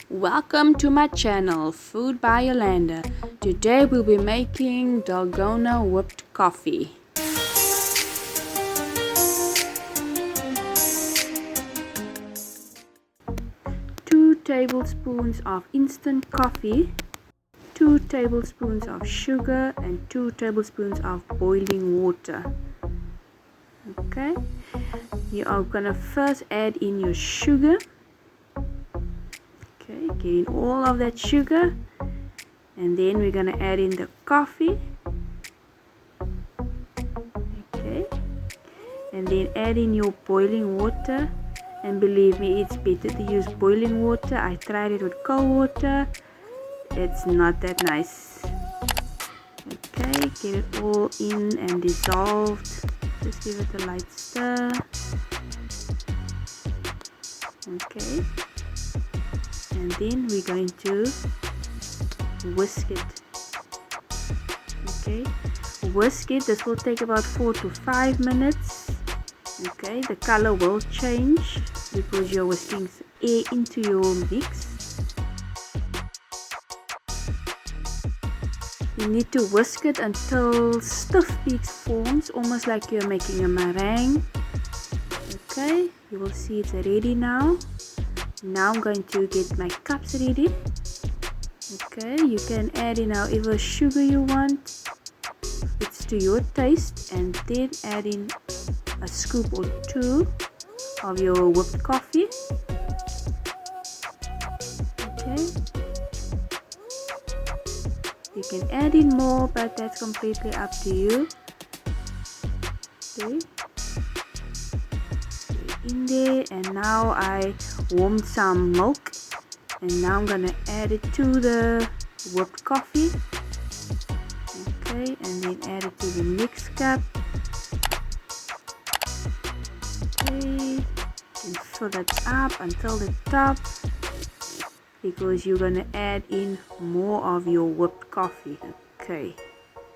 Welcome to my channel, Food by Yolanda. Today we'll be making Dalgona whipped coffee. Two tablespoons of instant coffee, 2 tablespoons of sugar and 2 tablespoons of boiling water. Okay, you are gonna first add in your sugar. Okay, get in all of that sugar, and then we're gonna add in the coffee. Okay, and then add in your boiling water, and believe me, it's better to use boiling water. I tried it with cold water, it's not that nice. Okay, get it all in and dissolved. Just give it a light stir. Okay, and then we're going to whisk it. Okay, whisk it. This will take about 4 to 5 minutes. Okay, the color will change because you're whisking air into your mix. You need to whisk it until stiff peaks forms, almost like you're making a meringue. Okay, you will see it's ready now. Now I'm going to get my cups ready. Okay, you can add in however sugar you want. It's to your taste, and then add in a scoop or 2 of your whipped coffee. Okay, you can add in more, but that's completely up to you. Okay, in there, and now I warmed some milk, and now I'm gonna add it to the whipped coffee. Okay, and then add it to the mix cup. Okay, and fill it up until the top, because you're gonna add in more of your whipped coffee. Okay,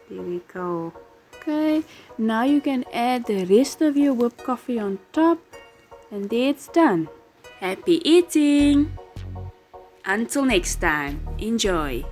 there we go. Okay, now you can add the rest of your whipped coffee on top, and there it's done. Happy eating! Until next time, enjoy!